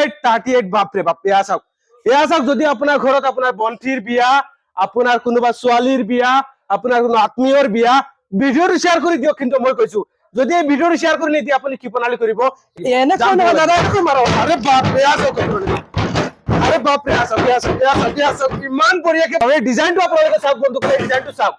38 বাপৰে বাপ এয়া চাওক যদি আপোনাৰ ঘৰত আপোনাৰ বন্তিৰ বিয়া আপোনাৰ কোনোবা ছোৱালীৰ বিয়া আপোনাৰ কোনো আত্মীয়ৰ বিয়া ভিডিঅ'টো শ্বেয়াৰ কৰি দিয়ক কিন্তু মই কৈছো যদি এই ভিডিঅ'টো শ্বেয়াৰ কৰি নিদিয়ে আপুনি কি প্ৰণালী কৰিব এনে কোন দাদা একো মাৰো আৰে বাপ এয়া চাওক আরে বাপ রে আসক ইমান বঢ়িয়াকে এই ডিজাইনটো আপোনালোকে চাওক বন্ধু এই ডিজাইনটো চাওক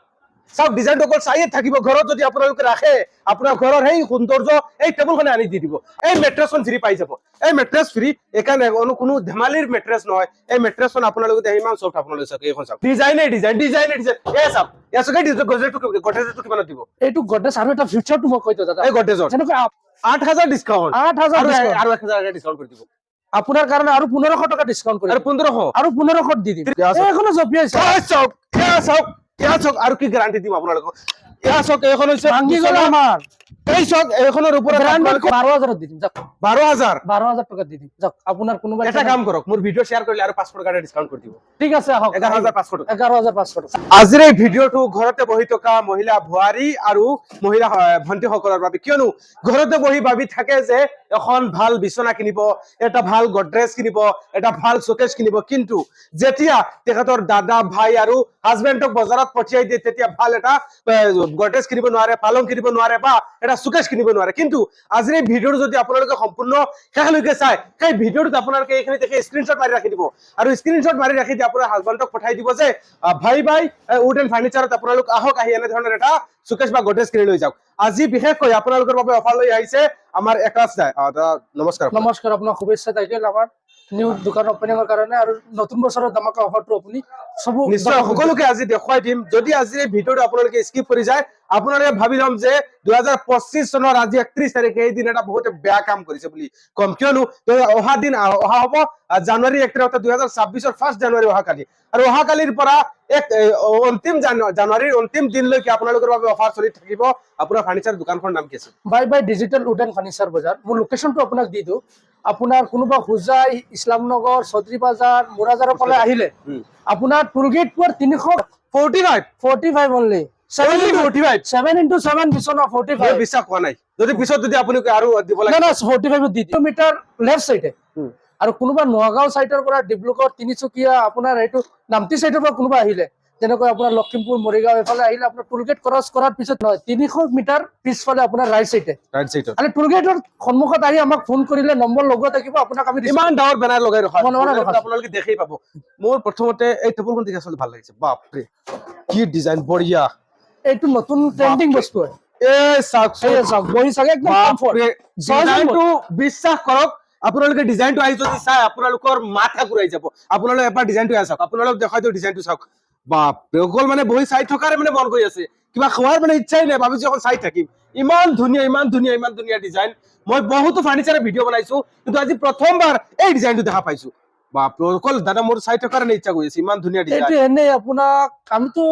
ডিজাইনটো অকল চাইয়ে থাকিব ঘৰত যদি আপোনালোকে ৰাখে আপোনাৰ ঘৰৰ সেই সৌন্দৰ্য এই টেবুলখনে আনি দি দিব এই মেট্ৰেছখন ফ্ৰী পাই যাব এই মেট্ৰেছ ফ্ৰী এখানে কোনো ধেমালিৰ মেট্ৰেছ নহয় এই মেট্ৰেছখন আপোনালোকে ইমান সফট আপোনালোকে চাওক এইখন চাওক ডিজাইন এই চাওক এই চাওক গডৰেজটো কিমানত দিব এইটো গডৰেজ আৰু এটা ফিউচাৰটো মই কৈ দিওঁ দাদা এই গডৰেজৰ যেনেকৈ 8000 ডিসকাউন্ট 8000 আৰু 1000 ডিসকাউন্ট কৰি দিব আপনার কারণে আরো 1500 টাকা ডিসকাউন্ট করে আর 1500 আরো 1500 দি দিম এখনো জপিয়াই চাওক আর কি গ্যারান্টি দিম আপোনালোকক এখন হইছে ভাঙি গল আমার এই চাওক এখনৰ উপরে 12000 দি দিম যাক 12000 টাকা দি দিম যাক আপনার কোনোবা এটা কাম কৰক মোৰ ভিডিও শেয়াৰ কৰিলে আৰু 500 টাকা ডিসকাউন্ট কৰি দিব ঠিক আছে আহক 11500 আজিৰ এই ভিডিওটো ঘৰতে বহি থকা মহিলা ভুৱাৰী আৰু মহিলা ভন্টি সকলৰ বাবে কিয়নো ঘৰতে বহি ভাবি থাকে যে এখন ভাল বিছনা কিনিব এটা ভাল গডৰেজ কিনিব এটা ভাল শোকেস কিনিব কিন্তু যেতিয়া তেখেতৰ দাদা ভাই আৰু হাজবেণ্ডক বজাৰত পঠিয়াই দিয়ে তেতিয়া ভাল এটা গডৰেজ কিনিব নোৱাৰে পালং কিনিব নোৱাৰে বা এটা শোকেস কিনিব নোৱাৰে কিন্তু আজিৰ এই ভিডিওটো যদি আপোনালোকে সম্পূৰ্ণ শেষলৈকে চাই সেই ভিডিওটো আপোনালোকে এইখিনি দেখি স্ক্ৰিনশ্বট মাৰি ৰাখি দিব আৰু স্ক্ৰিনশ্বট মাৰি ৰাখি দি আপোনাৰ হাজবেণ্ডক পঠাই দিব যে ভাই উড এণ্ড ফাৰ্নিচাৰত আপোনালোক আহক আহি এনে ধৰণৰ এটা শোকেস বা গডৰেজ কিনি লৈ যাওক আজি বিশেষকৈ আপোনালোকৰ বাবে অফাৰ লৈ আহিছে আমাৰ একাশ দাই নমস্কাৰ আপোনাক শুভেচ্ছা থাকিল আমাৰ নিউ দোকান ওপেনিংৰ কাৰণে আৰু নতুন বছৰৰ ধমাকা অফাৰটো আপুনি সব নিশ্চয় সকলোকে আজি দেখুৱাই দিম যদি আজি এই ভিডিওটো আপোনালোকে স্কিপ কৰি যায় আপোনালোকে ভাবি লম যে 2025 চনৰ আজি 31 তাৰিখে এই দিন এটা বহুত বেয়া কাম কৰিছে বুলি কম কিয়নো অহা দিন অহা হ'ব জানুৱাৰী 1 তাৰিখ 2026 ৰ 1 জানুৱাৰী অহা কালি আৰু অহা কালিৰ পৰা এক অন্তিম জানুৱাৰীৰ অন্তিম দিনলৈকে আপোনালোকৰ বাবে অফাৰ চলি থাকিব আপোনাৰ ফাৰ্নিচাৰ দোকানখনৰ নাম কি আছে বাই ডিজিটেল উড এণ্ড ফাৰ্নিচাৰ বজাৰ মোৰ লোকেশনটো আপোনাক দি দিও আপোনাৰ কোনোবা হুজাই ইছলামনগৰ চৌধুৰী বাজাৰ মুৰাজাৰৰ ফালে আহিলে আপোনাৰ টুলগেট পৰ 345 অনলি 7 into 7 বিছনা 45 বিশ্বাস কোৱা নাই যদি পিছত যদি আপুনি আৰু দিব লাগে না 45 দি কিলোমিটাৰ লেফট সাইডে আৰু কোনোবা নগাঁও সাইডৰ পৰা ডিব্ৰুগড় তিনিচুকীয়া আপোনাৰ এইটো নামতি সাইডৰ পৰা কোনোবা আহিলে যেনেকৈ আপোনাৰ লখিমপুৰ মৰিগাঁও এফালে আহিলে আপোনাৰ টুলগেট ক্ৰছ কৰাৰ পিছত নহয় 300 মিটাৰ পিছফালে আপোনাৰ ৰাইট সাইডে আৰু টুলগেটৰ সন্মুখত আহি আমাক ফোন কৰিলে নম্বৰ লগোৱা থাকিব আপোনাক আমি ইমান ডাঙৰ বেনাৰ লগাই ৰখা আপোনালোকে দেখেই পাব মোৰ প্ৰথমতে এই টেবুলখন দেখি আসলে ভাল লাগিছে বাপ ৰে কি ডিজাইন বঢ়িয়া এইটো নতুন ট্ৰেন্ডিং বস্তু হয় এই চাওক বহি চাগে একদম কমফৰ্ট ডিজাইনটো বিশ্বাস কৰক আপোনালোকে ডিজাইনটো আহি যদি চাই আপোনালোকৰ মাথা ঘূৰাই যাব আপোনালোকে এবাৰ ডিজাইনটো চাওক আপোনালোক দেখাই দিও ডিজাইনটো চাওক বাপ ৰে অকল মানে বহি চাই থকাৰে মানে মন কৰি আছে কিবা খোৱাৰ মানে ইচ্ছাই নাই ভাবিছো এখন চাই থাকিম ইমান ধুনীয়া ডিজাইন মই বহুতো ফাৰ্নিচাৰৰ ভিডিও বনাইছো কিন্তু আজি প্ৰথমবাৰ এই ডিজাইনটো দেখা পাইছো বাপ ৰে অকল দাদা মোৰ চাই থকাৰে ইচ্ছা কৰি আছে ইমান ধুনীয়া ডিজাইন এইটো এনে আপোনাক আমিতো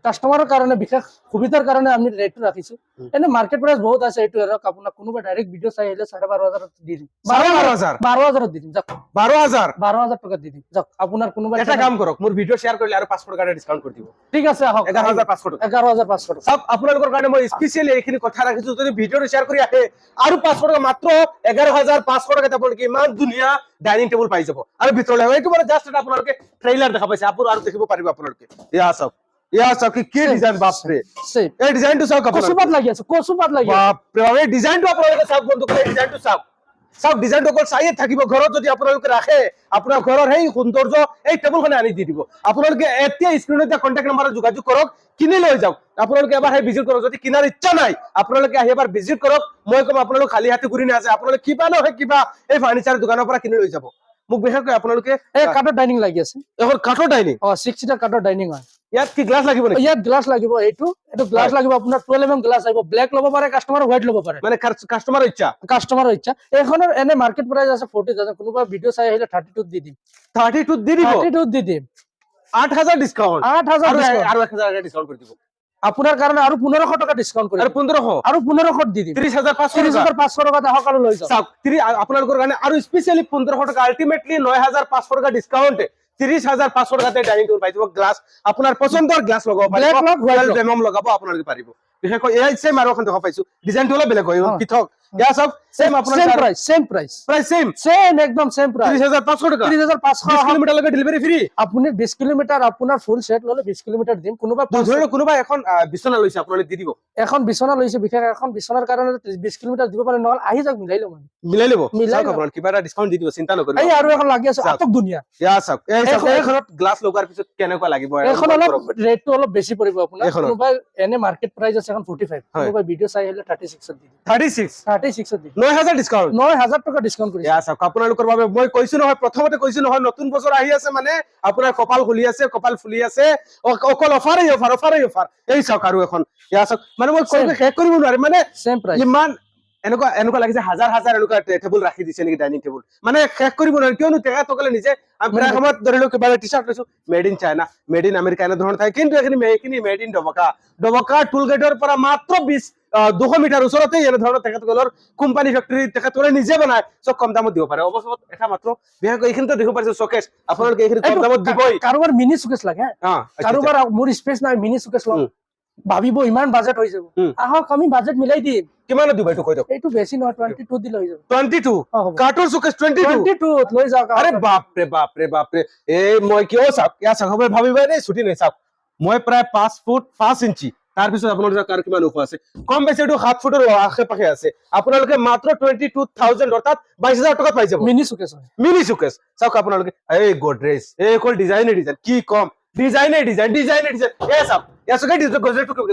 কাস্টমাৰৰ কাৰণে বিশেষ সুবিধাৰ কাৰণে আমি ৰেটটো ৰাখিছো এনে মাৰ্কেট প্ৰাইস বহুত আছে এইটো আৰু আপোনাক কোনোবা ডাইৰেক্ট ভিডিও চাই আহিলে 12500 দি দিম 12000 দি দিম যাক 12000 টাকা দি দিম যাক আপোনাৰ কোনোবা এটা কাম কৰক মোৰ ভিডিও শেয়াৰ কৰিলে আৰু 500 টাকা ডিসকাউন্ট কৰি দিব ঠিক আছে আহক 11500 সব আপোনালোকৰ কাৰণে মই স্পেশালি এইখিনি কথা ৰাখিছো যদি ভিডিও শেয়াৰ কৰি আহে আৰু 500 টাকা মাত্ৰ 11500 টাকা আপোনালোকে ইমান ধুনীয়া ডাইনিং টেবুল পাই যাব আৰু ভিতৰলৈ এইটো মানে জাস্ট এটা আপোনালোকে ট্ৰেইলাৰ দেখা পাইছে আপুনি আৰু দেখিব পাৰিব আপোনালোকে ইয়া সব কি ডিজাইন বাপ ৰে এই ডিজাইনটো চাওক কোসুপাত লাগি আছে বাপ ৰে এই ডিজাইনটো আপোনালোকে চাওক বন্ধু এই ডিজাইনটো চাওক ডিজাইনটো অকল চাইয়ে থাকিব ঘৰত যদি আপোনালোকে ৰাখে আপোনাৰ ঘৰৰ সেই সৌন্দৰ্য এই টেবুলখনে আনি দি দিব আপোনালোকে এতিয়া স্ক্ৰিনত কন্টাক্ট নম্বৰত যোগাযোগ কৰক কিনি লৈ যাওক আপোনালোকে এবাৰ সেই ভিজিট কৰক যদি কিনাৰ ইচ্ছা নাই আপোনালোকে আহি এবাৰ ভিজিট কৰক মই কম আপোনালোক খালি হাতে ঘূৰি নাযায় আপোনালোকে কিবা নহয় কিবা এই ফাৰ্নিচাৰ দোকানৰ পৰা কিনি লৈ যাব মোক বিশেষকৈ আপোনালোকে এই কাঠৰ ডাইনিং লাগি আছে এখন কাঠৰ ডাইনিং 6 সিটাৰ কাঠৰ ডাইনিং হয় ইয়াত কি গ্লাস লাগিব নেকি ইয়াত গ্লাস লাগিব এইটো গ্লাস লাগিব আপোনাৰ 12 mm গ্লাস আহিব ব্ল্যাক ল'ব পাৰে কাস্টমাৰ হোৱাইট ল'ব পাৰে মানে কাস্টমাৰৰ ইচ্ছা এখনৰ এনে মাৰ্কেট প্ৰাইস আছে 40000 কোনোবা ভিডিও চাই আহিলে 32 দি দিম 32 দি দিম 8000 ডিসকাউন্ট 8000 আৰু 1000 ডিসকাউন্ট কৰি দিব আপোনাৰ কাৰণে আৰু 1500 টাকা ডিসকাউন্ট কৰি আৰু 1500 দি দিম 30500 টাকা আহক আৰু লৈ যাওক আপোনালোকৰ কাৰণে আৰু স্পেশালি 1500 টাকা আলটিমেটলি 9500 টাকা ডিসকাউন্ট 30500 টাকাতে ডাইনিং টেবুল পাই যাব গ্লাস আপোনাৰ পছন্দৰ গ্লাস লগাব পাৰিব ব্ল্যাক লগাব আপোনালোকে পাৰিব বিশেষকৈ এই সেম আৰু এখন দেখা পাইছো ডিজাইনটো অলপ বেলেগ হয় পৃথক ইয়া চাওক সেম আপোনাৰ সেম প্রাইস সেম একদম সেম প্রাইস 30500 টাকা 30500 20 কিলোমিটার লাগে ডেলিভারি ফ্রি আপুনি 20 কিলোমিটার আপোনাৰ ফুল সেট ললে 20 কিলোমিটাৰ দিম কোনোবা ধৰি লওক কোনোবা এখন বিছনা লৈছে আপোনালৈ দি দিব এখন বিছনা লৈছে বিশেষ এখন বিছনাৰ কাৰণে 20 কিলোমিটাৰ দিব পাৰে নহল আহি যাওক মিলাই লম মিলাই লব চাওক আপোনাৰ কিবা এটা ডিসকাউন্ট দি দিব চিন্তা নকৰিব এই আৰু এখন লাগি আছে আটক দুনিয়া ইয়া চাওক এই ঘৰত গ্লাছ লগোৱাৰ পিছত কেনেকুৱা লাগিব এখন অলপ ৰেটটো অলপ বেছি পৰিব আপোনাৰ কোনোবা এনে মাৰ্কেট প্ৰাইস আছে এখন 45 কোনোবা ভিডিও চাই হলে 36 দি 36 দি 9000 ডিসকাউন্ট 9000 টকা ডিসকাউন্ট কৰিছে ইয়া চাওক আপোনালোকৰ বাবে মই কৈছো নহয় প্ৰথমতে কৈছো নহয় নতুন বছৰ আহি আছে মানে আপোনাৰ কপাল খুলি আছে কপাল ফুলি আছে অকল অফাৰ এই চাওক আৰু এখন ইয়া চাওক মানে মই কৈ শেষ কৰিব নোৱাৰিম মানে সেম প্ৰাইস ইমান এনেকুৱা লাগিছে হাজাৰ এনেকুৱা টেবুল ৰাখি দিছে নেকি ডাইনিং টেবুল মানে শেষ কৰিব নোৱাৰি কিয়নো টেকা টকলে নিজে প্ৰায় সময়ত ধৰি লওক কিবা টি চাৰ্ট লৈছো made in China made in America এনে ধৰণৰ থাকে কিন্তু এইখিনি মেড ইন ডবকা টুল গেটৰ পৰা মাত্ৰ 200 মিটাৰ ওচৰতে এনে ধৰণৰ তেখেতসকলৰ কোম্পানী ফেক্টৰী তেখেতসকলে নিজে বনায় চব কম দামত দিব পাৰে অৱশ্যে এটা মাত্ৰ বিশেষকৈ এইখিনিতে দেখিব পাৰিছে চকেছ আপোনালোকে এইখিনি কম দামত দিবই কাৰোবাৰ মিনি চকেছ লাগে কাৰোবাৰ মোৰ স্পেচ নাই মিনি চকেছ লম ভাবিব ইমান বাজেট হৈ যাব আহক আমি বাজেট মিলাই দিম কিমান দিব এইটো কৈ দিয়ক এইটো বেছি নহয় 22 দিলে হৈ যাব 22 কাৰ্টুন চকেছ 22 লৈ যাওক আৰে বাপ ৰে এই মই কিয় চাওক ইয়া চাওক মই ভাবিব নাই ছুটি নাই চাওক মই প্ৰায় 5 ফুট 5 ইঞ্চি তাৰ পিছত আপোনালোকৰ কাৰ কিমান ওখ আছে কম বেছি এইটো 7 ফুটৰ আশে পাশে আছে আপোনালোকে মাত্ৰ 22000 অৰ্থাৎ 22000 টকা পাই যাব মিনি চকেছ চাওক আপোনালোকে এই গডৰেজ এই কল ডিজাইন কি কম ডিজাইনে ডিজাইন এ চাওক ইয়াসকে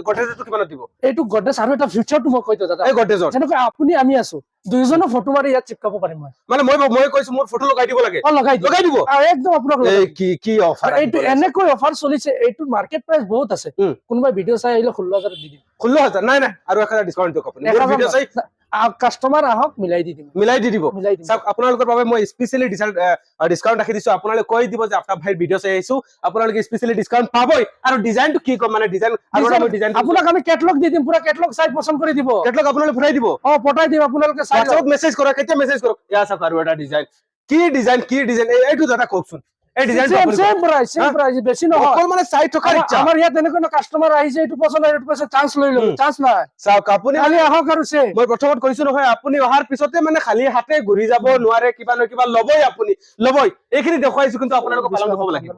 গডৰেজটো কিমান দিব এইটো গডৰেজ আৰু এটা ফিউচাৰটো মই কৈ দিও দাদা এই গডৰেজৰ যেনেকৈ আপুনি আমি আছো দুইজনৰ ফটো মাৰি ইয়াত চিপকাব পাৰিম মানে মই কৈছো মোৰ ফটো লগাই দিব লাগে লগাই দিব আৰু একদম আপোনাক এই কি অফাৰ এইটো এনেকৈ অফাৰ চলিছে এইটো মাৰ্কেট প্ৰাইস বহুত আছে কোনোবা ভিডিও চাই আহিলে 16000 দি দিম 16000 নাই আৰু 1000 ডিসকাউন্ট দিয়ক আপুনি মোৰ ভিডিও চাই কাস্টমাৰ আহক মিলাই দি দিব চাওক আপোনালোকৰ বাবে মই স্পেশালি ডিসকাউন্ট ৰাখি দিছো আপোনালোকে কৈ দিব যে আপোনাৰ ভাইৰ ভিডিও চাই আহিছো আপোনালোকে স্পেশালি ডিসকাউন্ট পাবই আৰু ডিজাইনটো কি কম মানে ডিজাইন আৰু আমি ডিজাইন আপোনাক আমি কেটলগ দি দিম পুৰা কেটলগ চাই পছন্দ কৰি দিব কেটলগ আপোনালোকে পঠাই দিব পঠাই দিম আপোনালোকে চাই WhatsApp মেসেজ কৰক কেতিয়া মেসেজ কৰক ইয়া চাওক আৰু এটা ডিজাইন কি ডিজাইন এইটো দাদা কওকচোন এই ডিজাইনটো সেম প্রাইস বেছি নহয় অকল মানে চাই থকাৰ ইচ্ছা আমাৰ ইয়াত এনেকৈ কাস্টমাৰ আহিছে এইটো পছন্দ এইটো পছন্দ চান্স লৈ লও চান্স নাই চাওক আপুনি খালি আহক আৰু সে মই প্ৰথমত কৈছো নহয় আপুনি অহাৰ পিছতে মানে খালি হাতে ঘূৰি যাব নোৱাৰে কিবা ন কিবা লবই আপুনি এইখিনি দেখুৱাইছো কিন্তু আপোনালোকক পালন হ'ব লাগিব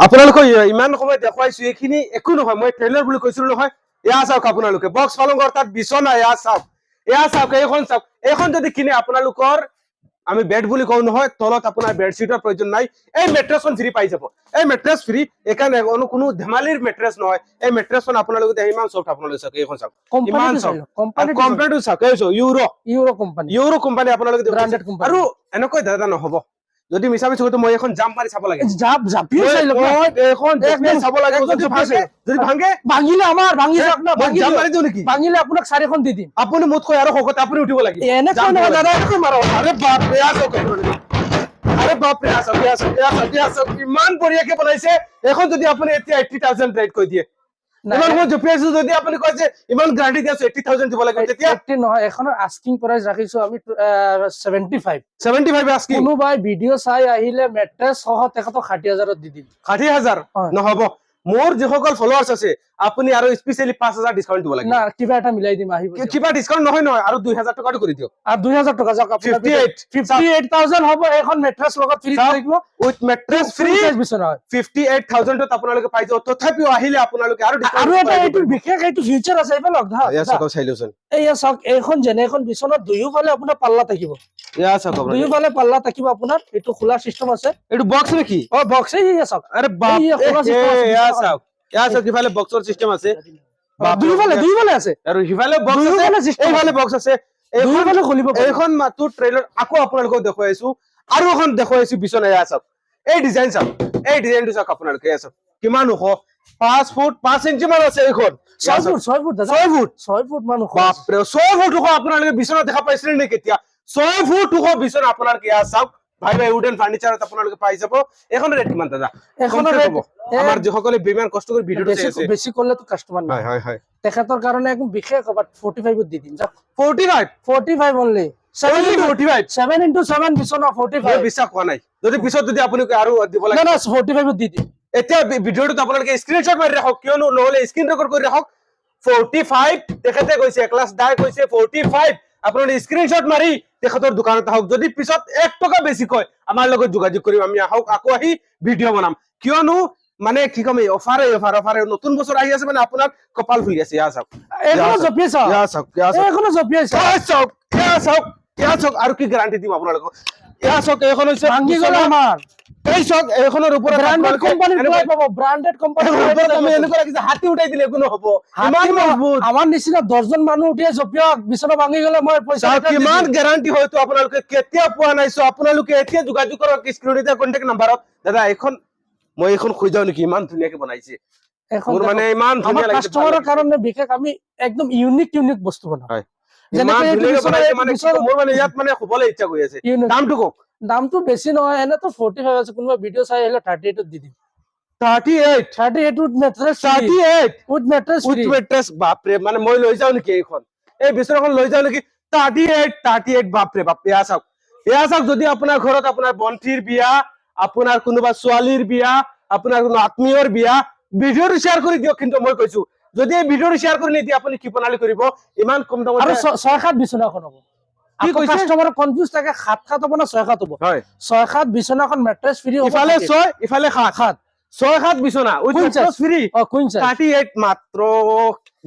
আপোনালোকক ইমান সময় দেখুৱাইছো এইখিনি একো নহয় মই ট্ৰেইলাৰ বুলি কৈছিলো নহয় ইয়া চাওক আপোনালোকে বক্স পালংঘৰ তাত বিছনা ইয়া চাওক এইখন যদি কিনে আপোনালোকৰ আমি বেড বুলি কওঁ নহয় তলত আপোনাৰ বেডশিটৰ প্ৰয়োজন নাই এই মেট্ৰেছখন ফ্ৰী পাই যাব এই মেট্ৰেছ ফ্ৰী একানে কোনো ধেমালিৰ মেট্ৰেছ নহয় এই মেট্ৰেছখন আপোনালোকে ইমান সফট আপোনালোকে চাওক এইখন চাওক ইমান সফট কোম্পানীটো চাওক এইছো ইউৰো কোম্পানী আপোনালোকে ব্ৰাণ্ডেড কোম্পানী আৰু এনেকৈ দাদা নহব যদি মিছামি চকুতে মই এখন জাম্প মাৰি চাব লাগে জাপি চাই লব এখন দেখনে চাব লাগে যদি ভাঙে ভাঙিলে আমাৰ ভাঙি যাওক না জাম্প মাৰি দিও নেকি ভাঙিলে আপোনাক 4খন দি দিম আপুনি মুতকৈ আৰু হকত আপুনি উঠিব লাগে এনে কোন দাদা একো মাৰো আৰে বাপ ৰে আছক ইমান বঢ়িয়াকে বনাইছে এখন যদি আপুনি এতিয়া 80000 ৰেট কৈ দিয়ে ইমান মই জপিয়াছো যদি আপুনি কয় যে ইমান গ্যাৰান্টি দিছো 80000 দিব লাগে তেতিয়া 80 নহয় এখনৰ আস্কিং প্ৰাইস ৰাখিছো আমি 75 আস্কিং কোনোবাই ভিডিও চাই আহিলে মেট্ৰেছ সহ তেখেতক 60000 দি দিম 60000 নহব মোৰ যিসকল ফলোৱাৰ্স আছে আপুনি আৰু স্পেশালি 5000 ডিসকাউন্ট দিব লাগে না কিবা এটা মিলাই দিম আহিব কিবা ডিসকাউন্ট নহয় আৰু 2000 টকাটো কৰি দিও আৰু 2000 টকা যাক আপুনি 58000 হ'ব এখন মেট্ৰেছ লগত ফ্ৰী থাকিব উইথ মেট্ৰেছ ফ্ৰী বিছনা 58000 ত আপোনালোকে পাই যাব তথাপিও আহিলে আপোনালোকে আৰু এটা এইটো বিশেষ এইটো ফিউচাৰ আছে এইফালে লগ ধা ইয়া চাওক চাইলোচোন এইয়া চাওক এইখন যেনে এখন বিছনা দুয়োফালে আপোনাৰ পাল্লা থাকিব ইয়া চাওক দুয়োফালে পাল্লা থাকিব আপোনাৰ এইটো খোলা সিস্টেম আছে এইটো বক্স নেকি বক্স ইয়া চাওক আৰে বাপ ইয়া চাওক ইফালে বক্সৰ সিস্টেম আছে দুইফালে আছে আৰু ইফালে বক্স আছে এইফালে বক্স আছে এইফালে খুলিব এইখন মাত্ৰ ট্ৰেইলাৰ আকৌ আপোনালোকক দেখুৱাইছো আৰু এখন দেখুৱাইছো বিছনা ইয়া চাওক এই ডিজাইন চাওক এই ডিজাইনটো চাওক আপোনালোকে ইয়া চাওক কিমান ওখ 5 ফুট 5 ইঞ্চি মান আছে এইখন 6 ফুট দাদা 6 ফুট মান ওখ বাপ ৰে 6 ফুট ওখ আপোনালোকে বিছনা দেখা পাইছিল নে কেতিয়া 6 ফুট ওখ বিছনা আপোনালোকে ইয়া চাওক ভাই উডেন ফাৰ্নিচাৰত আপোনালোকে পাই যাব এখন ৰেট কিমান দাদা এখন ৰেট আমাৰ যিসকলে বিমান কষ্ট কৰি ভিডিওটো চাই আছে বেছি কৰলে তো কাস্টমাৰ নাই হয় তেখেতৰ কাৰণে একদম বিশেষ কবাত 45 দি দিম 45 অনলি 7 into 7 বিছনা 45 বিশ্বাস কোৱা নাই যদি পিছত যদি আপুনি আৰু দিব লাগে না 45 দি দিম এতিয়া ভিডিওটো আপোনালোকে স্ক্ৰিনশ্বট মাৰি ৰাখক কিয়নো নহলে স্ক্ৰিন ৰেকৰ্ড কৰি ৰাখক 45 তেখেতে কৈছে ক্লাস দাই কৈছে 45 আপোনালোকে স্ক্ৰীনশ্বট মাৰি তেখেতৰ দোকানত আহক। যদি পিছত 1 টকা বেছি কয় আমাৰ লগত যোগাযোগ কৰিম, আমি আহক আকৌ আহি ভিডিঅ' বনাম। কিয়নো মানে কি কম, এই অফাৰে নতুন বছৰ আহি আছে মানে আপোনাৰ কপাল ফুলি আছে। ইয়া চাওক, এখনো জপিয়ে চাওক, ইয়া চাওক, ইয়া চাওক, এখনো জপিয়ে চাওক, ইয়া চাওক, ইয়া চাওক, ইয়া চাওক। আৰু কি গ্যাৰান্টি দিম আপোনালোকক? ইয়া চাওক, এইখন হৈছে ভাঙি গ'ল আমাৰ। এই চাওক, এইখনৰ ওপৰত ব্ৰাণ্ডেড কোম্পানীৰ প্লাই পাব, ব্ৰাণ্ডেড কোম্পানীৰ আমি এনেকুৱা লাগিছে হাতী উঠাই দিলে একো নহব, ইমান মজবুত। আমাৰ নিচিনা 10 জন মানুহ উঠিয়ে জপিয়ক, বিছনা ভাঙি গ'লে মই পইচা কিমান গ্যাৰান্টি হয়তো আপোনালোকে কেতিয়া পোৱা নাই। আপোনালোকে এতিয়া যোগাযোগ কৰক স্ক্ৰীনতে কন্টেক্ট নাম্বাৰত। দাদা এইখন মই এইখন খুই যাও নেকি? ইমান ধুনীয়াকে বনাইছে, মোৰ মানে ইমান ধুনীয়া লাগিছে। কাস্টমাৰৰ কাৰণে বিশেষ আমি একদম ইউনিক বস্তু বনাও। হয়, ইমান ধুনীয়াকে বনাইছে মানে মোৰ মানে ইয়াত মানে শুবলৈ ইচ্ছা কৰি আছে। দামটো কওক। দামটো বেছি নহয়, এনেতো 45 আছে, কোনোবা ভিডিঅ' চাই আহিলে 38 দি দিম। 38 with mattress, 38 with mattress, with mattress. বাপৰে, মানে মই লৈ যাও নেকি এইখন? এই বিচনাখন লৈ যাও নেকি? 38 বাপৰে বাপ। এয়া চাওক, এয়া চাওক। যদি আপোনাৰ ঘৰত আপোনাৰ ভণ্টিৰ বিয়া, আপোনাৰ কোনোবা ছোৱালীৰ বিয়া, আপোনাৰ কোনো আত্মীয়ৰ বিয়া, ভিডিঅ'টো শ্বেয়াৰ কৰি দিয়ক। কিন্তু মই কৈছো যদি এই ভিডিঅ'টো শ্বেয়াৰ কৰি নিদিয়ে আপুনি কি প্ৰণালী কৰিব? ইমান কম দামত আৰু 6-7 বিছনাখন হ'ব। কি কৈছে? কাস্টমাৰ কনফিউজ থাকে, 7-7 হ'ব না 6-7 হ'ব? হয়, 6-7 বিছনাখন মেট্ৰেছ ফ্ৰী হ'ব। ইফালে 6 ইফালে 7, 6-7 বিছনা with mattress free. Queen size 38 মাত্ৰ।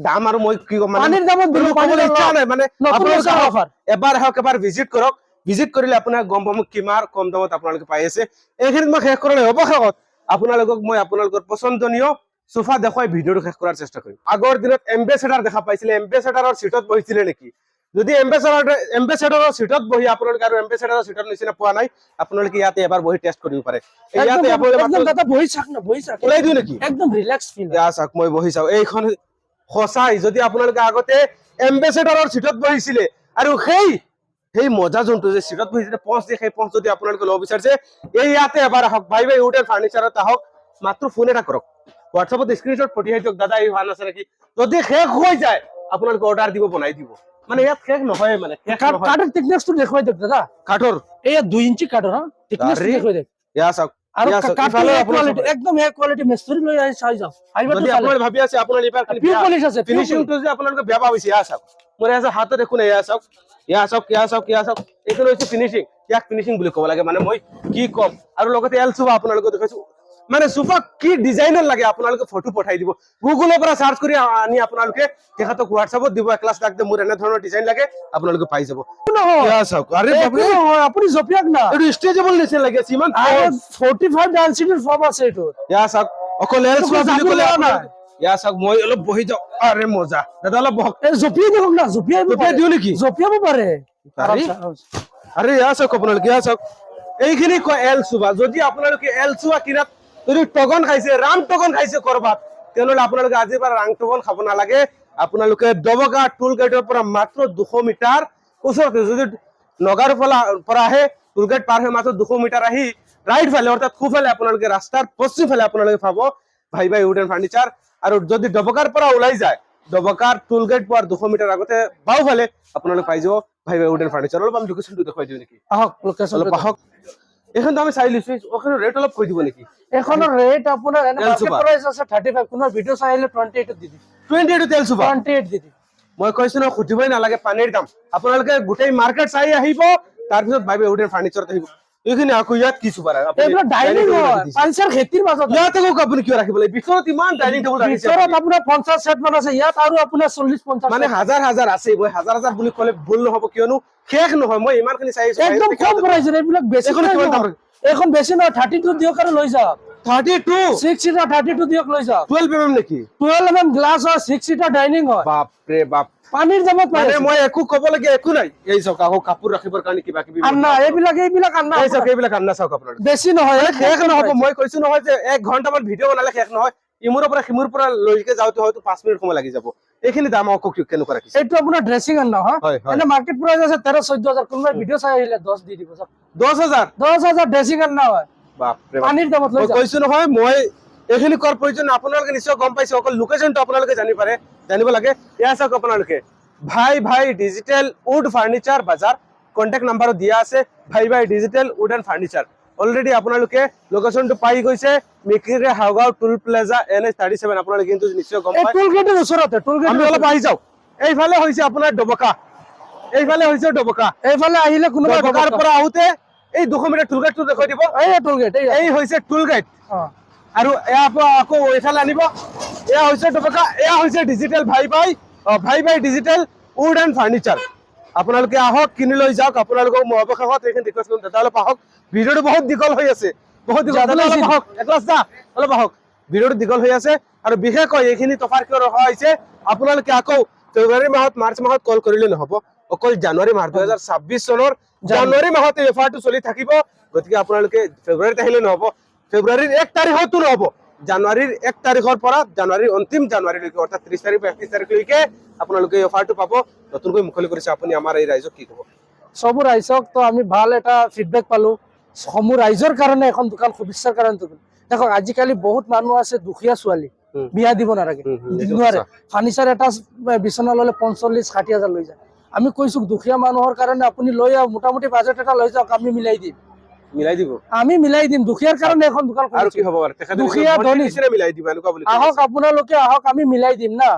দাম আৰু মই কি কম, মানে পানীৰ দামত দিলো, ক'বলৈ ইচ্ছা নাই। মানে আপোনালোকে অফাৰ এবাৰ আহক, এবাৰ ভিজিট কৰক। ভিজিট কৰিলে আপোনাক গম পাব কিমান কম দামত আপোনালোকে পাই আছে। এইখিনিত মই শেষ কৰা নাই, অৱশেষত আপোনালোকক মই আপোনালোকৰ পছন্দনীয় সোফা দেখুৱাই ভিডিঅ'টো শেষ কৰাৰ চেষ্টা কৰিম। আগৰ দিনত এম্বেচেডাৰ দেখা পাইছিলে, এম্বেচেডাৰৰ সিটত বহিছিলে নেকি? যদি এম্বেচেডাৰৰ সিটত বহি আপোনালোকে আৰু এম্বেচেডাৰৰ সিটৰ নিচিনা পোৱা নাই, আপোনালোকে ইয়াতে এবাৰ বহি টেষ্ট কৰিব পাৰে। ইয়াতে আপোনালোকে বহি চাওক না, বহি চাওক, ওলাই দিও নেকি? একদম ৰিলেক্স ফিল। ইয়া চাওক, মই বহি চাও। এইখন সঁচাই, যদি আপোনালোকে আগতে এম্বেচেডাৰৰ সিটত বহিছিলে আৰু সেই মজা যোনটো যে সিটত বহিছিলে পঞ্চ দিয়ে, সেই পঞ্চ যদি আপোনালোকে ল'ব বিচাৰিছে, এই ইয়াতে এবাৰ আহক, ভাই উড এণ্ড ফাৰ্নিচাৰত আহক। মাত্ৰ ফোন এটা কৰক, হোৱাটছএপত স্ক্ৰীনশ্বট পঠিয়াই দিয়ক। দাদা এই হোৱা নাছে নেকি? যদি শেষ হৈ যায় আপোনালোকে অৰ্ডাৰ দিব, বনাই দিব। মানে ইয়াত শেষ নহয়, মানে কাঠৰ থিকনেছটো দেখুৱাই দিয়ক দাদা। কাঠৰ এই 2 ইঞ্চি কাঠৰ, থিকনেছটো দেখুৱাই দিয়ক। ইয়া চাওক, আৰু কাঠৰ কোৱালিটি একদম এ কোৱালিটি, মিস্ত্ৰী লৈ আহি চাই যাওক। যদি আপোনালোকে ভাবি আছে আপোনালোকে ইবাৰ পিওৰ পলিশ আছে, ফিনিশিংটো যে আপোনালোকে বেয়া পাইছে। ইয়া চাওক, মোৰ এসে হাতত দেখোন। ইয়া চাওক, ইয়া চাওক, ইয়া চাওক, ইয়া চাওক। এইটো হৈছে ফিনিশিং। ইয়াক ফিনিশিং বুলি ক'ব লাগে, মানে মই কি কম। আৰু লগতে এল সোফা আপোনালোকে দেখাইছো, মানে সোফা কি ডিজাইনৰ লাগে আপোনালোকে ফটো পঠাই দিব। গুগলৰ পৰা সাৰ্চ কৰি আনি আপোনালোকে তেখেতক হোৱাটছএপত দিব, এক্লাছ লাগ মোৰ এনে ধৰণৰ ডিজাইন লাগে, আপোনালোকে পাই যাব। ইয়া চাওক, আৰে বাপৰে, আপুনি জপিয়াক না, এইটো ষ্ট্ৰেচেবল নিচিনা লাগে। ইমান 45 ডান্সিংৰ ফৰ্ম আছে এইটো। ইয়া চাওক, অকল এল সোফা বুলি ক'লে আপোনাৰ। ইয়া চাওক, মই অলপ বহি যাওঁ। আৰে মজা, দাদা অলপ বহক। এই জপিয়াই দিয়ক না, জপিয়াই দিও নেকি? জপিয়াব পাৰে। আরে ইয়া চাওক, আপোনালোকে ইয়া চাওক, এইখিনি কয় এল সোফা। যদি আপোনালোকে এল সোফা কিনাত যদি টগন খাইছে, ৰাম টগন খাইছে কৰবাত, তেনেহ'লে আপোনালোকে আজিৰ পৰা ৰাং টগন খাব নালাগে। আপোনালোকে ডবকা টুল গেটৰ পৰা মাত্ৰ 200 মিটাৰ ওচৰতে, যদি নগাৰ পৰা আহে টুল গেট পাৰ হৈ মাত্ৰ 200 মিটাৰ আহি ৰাইট ফালে, অৰ্থাৎ সোঁফালে আপোনালোকে ৰাস্তাৰ পশ্চিম ফালে আপোনালোকে পাব ভাই উড এণ্ড ফাৰ্নিচাৰ। আৰু যদি ডবকাৰ পৰা ওলাই যায়, ডবকাৰ টুল গেট পোৱাৰ 200 মিটাৰ আগতে বাওঁফালে আপোনালোকে পাই যাব ভাই উড এণ্ড ফাৰ্নিচাৰ। অলপ আমি লোকেশ্যনটো দেখুৱাই দিওঁ নেকি? আহক, লোকেশ্যন অলপ আহক। এইখন আমি চাই লৈছো, ওখানে ৰেট অলপ কৈ দিব নেকি? এখনৰ ৰেট আপোনাৰ এনে মাৰ্কেট প্ৰাইস আছে 35, কোনো ভিডিঅ' চাই আহিলে 28 দি দিম। 28 তেল সোফা 28 দি দিম। মই কৈছো ন, খুজিবই নালাগে পানীৰ দাম। আপোনালোকে গোটেই মাৰ্কেট চাই আহিব, তাৰপিছত ভাই উড এণ্ড ফাৰ্নিচাৰত আহিব। এইখিনি আকৌ ইয়াত কি সোফা এইবোৰ ডাইনিং হয়, পাঞ্চাৰ খেতিৰ মাজত। ইয়াতে আপুনি কিয় ৰাখিব লাগে? ভিতৰত ইমান ডাইনিং টেবুল ৰাখিছে, ভিতৰত আপোনাৰ 50 সেট মান আছে, ইয়াত আৰু আপোনাৰ 40-50 মানে হাজাৰ আছে। মই হাজাৰ বুলি ক'লে ভুল নহব, কিয়নো শেষ নহয়। মই ইমানখিনি চাই আছো, একদম কম প্ৰাইচত। এইবিলাক বেছি নহয়, এখন বেছি নহয়। 32 দিয়ক আৰু লৈ যাওক। 32 6 সিটাৰ 32 দিয়ক, লৈ যাওক। 12 mm নেকি? 12 mm গ্লাছ হয়, 6 সিটাৰ ডাইনিং হয়। বাপৰে বাপ, পানীৰ দামত পাই। মানে মই একো ক'ব লাগে একো নাই। এই চাওক, আকৌ কাপোৰ ৰাখিবৰ কাৰণে কিবা কিবি আন্না, এইবিলাক আন্না। এই চাওক, এইবিলাক আন্না চাওক আপোনালোকে। বেছি নহয়, শেষ নহব। মই কৈছো নহয় যে 1 ঘন্টামান ভিডিঅ' বনালে শেষ নহয়। ইমূৰৰ পৰা সিমূৰ পৰা লৈকে যাওঁতে হয়তো 5 মিনিট সময় লাগি যাব। এইখিনি দাম আকৌ কেনেকুৱা ৰাখিছে? এইটো আপোনাৰ ড্ৰেছিং আন্না হয়। এনে মাৰ্কেট প্ৰাইস আছে 13-14 হাজাৰ। কোনোবাই ভিডিঅ' চাই আহিলে 10 দি দিব। 10,000 ড্ৰেছিং আন্না হয়। বাপৰে, পানীৰ দামত লৈ যাওক। কৈছো নহয়, মই এইখিনি কৰাৰ প্ৰয়োজন। আপোনালোকে নিশ্চয় গম পাইছে, অকল লোকেশ্যনটো আপোনালোকে জানিব লাগে। এয়া চাওক আপোনালোকে, ভাই ডিজিটেল উড ফাৰ্নিচাৰ বাজাৰ, কন্টেক্ট নাম্বাৰো দিয়া আছে। ভাই digital wood and furniture. Already আপোনালোকে লোকেশ্যনটো পাই গৈছে, মিকিৰে হাওগাঁও টুল প্লাজা NH37। আপোনালোকে কিন্তু নিশ্চয় গম পায়, টুল গেটৰ ওচৰতে। আমি অলপ আহি যাওঁ। এইফালে হৈছে আপোনাৰ ডবকা। এইফালে হৈছে ডবকা এইফালে আহিলে কোনোবা ডবকাৰ পৰা আহোতে এই 200 মিটাৰ টুল গেটটো দেখাই দিব এই টোল গেট এই হৈছে টুল গেট অ আৰু এয়া পৰা আকৌ এইফালে আনিব এয়া হৈছে ডবকা এয়া হৈছে ডিজিটেল ভাই ভাই ডিজিটেল উড এণ্ড ফাৰ্নিচাৰ আপোনালোকে আহক কিনি লৈ যাওক আপোনালোকক মই অৱশেষত এইখিনি ৰিকুৱেষ্ট কৰিম তেতিয়াহ'লে আহক ভিডিঅ'টো বহুত দীঘল হৈ আছে বহুত দীঘল অলপ আহক একলাছ দা অলপ আহক ভিডিঅ'টো দীঘল হৈ আছে আৰু বিশেষকৈ এইখিনি তফাৰ কিয় ৰখা হৈছে আপোনালোকে আকৌ ফেব্ৰুৱাৰী মাহত মাৰ্চ মাহত কল কৰিলে নহ'ব অকল জানুৱাৰী মাহ 2026 চনৰ জানুৱাৰী মাহত এই অফাৰটো চলি থাকিব গতিকে আপোনালোকে ফেব্ৰুৱাৰীত আহিলে নহ'ব ফেব্ৰুৱাৰীৰ 1 তাৰিখতো নহ'ব জানুৱাৰীৰ 1 তাৰিখৰ পৰা জানুৱাৰীৰ অন্তিম জানুৱাৰীলৈকে অৰ্থাৎ 30 তাৰিখ বা 31 তাৰিখলৈকে আপোনালোকে এই অফাৰটো পাব নতুনকৈ মুকলি কৰিছে আপুনি আমাৰ এই ৰাইজক কি ক'ব সবু ৰাইজক তো আমি ভাল এটা ফিডবেক পালো সমূহ ৰাইজৰ কাৰণে এখন দোকান খুবিচাৰ কাৰণে দেখক আজিকালি বহুত মানুহ আছে দুখীয়া ছোৱালী বিয়া দিব নালাগে নোৱাৰে ফাৰ্নিচাৰ এটা বিচনা ল'লে 45-60 হাজাৰ লৈ যায় আমি কৈছো দুখীয়া মানুহৰ কাৰণে আপুনি লৈ আহক মোটামুটি বাজেট এটা লৈ যাওক আমি মিলাই দিম আমি মিলাই দিম দুখীয়াৰ কাৰণে এখন দোকান আৰু কি হ'ব তেখেতে দুখীয়া ধনী নিচিনা মিলাই দিব এনেকুৱা বুলি আহক আপোনালোকে আহক আমি মিলাই দিম না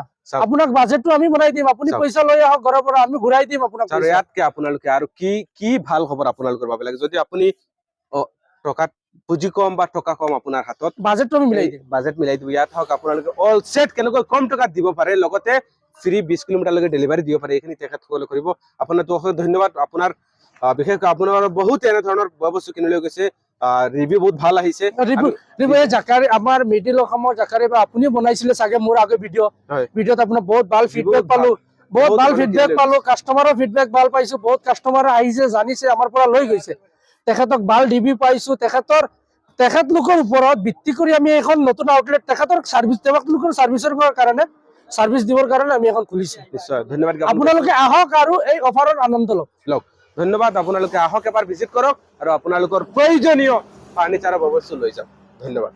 আপোনাক বাজেটটো আমি বনাই দিম আপুনি পইচা লৈ আহক ঘৰৰ পৰা আমি ঘূৰাই দিম আপোনাক আৰু ইয়াতকে আপোনালোকে আৰু কি ভাল খবৰ আপোনালোকৰ বাবে লাগে যদি আপুনি টকাত পুঁজি কম বা টকা কম আপোনাৰ হাতত বাজেটটো আমি মিলাই দিম বাজেট মিলাই দিব ইয়াত হওক আপোনালোকে অল সেট কেনেকৈ কম টকাত দিব পাৰে লগতে ফ্ৰী 20 কিলোমিটাৰলৈকে ডেলিভাৰী দিব পাৰে এইখিনি তেখেতসকলে কৰিব আপোনাক অশেষ ধন্যবাদ আপোনাৰ বিশেষকৈ আপোনাৰ বহুত এনে ধৰণৰ বস্তু কিনিলৈ গৈছে ৰিভিউ বহুত ভাল আহিছে ৰিভিউ জাকাৰি আমাৰ মিডিল অসমৰ জাকাৰি বা আপুনি বনাইছিলে চাগে মোৰ আগে ভিডিঅ'ত আপোনাৰ বহুত ভাল ফিডবেক পালো বহুত ভাল ফিডবেক পালো কাস্টমাৰৰ ফিডবেক ভাল পাইছো বহুত কাস্টমাৰ আহিছে জানিছে আমাৰ পৰা লৈ গৈছে তেখেতক ভাল ৰিভিউ পাইছো তেখেতলোকৰ ওপৰত ভিত্তি কৰি আমি এখন নতুন আউটলেট তেখেতৰ সাৰ্ভিসৰ কাৰণে সাৰ্ভিস দিবৰ কাৰণে আমি এখন খুলিছো নিশ্চয় ধন্যবাদ আপোনালোকে আহক আৰু এই অফাৰৰ আনন্দ লওক ধন্যবাদ আপোনালোকে আহক এবাৰ ভিজিট কৰক আৰু আপোনালোকৰ প্ৰয়োজনীয় ফাৰ্নিচাৰৰ বস্তু লৈ যাওক ধন্যবাদ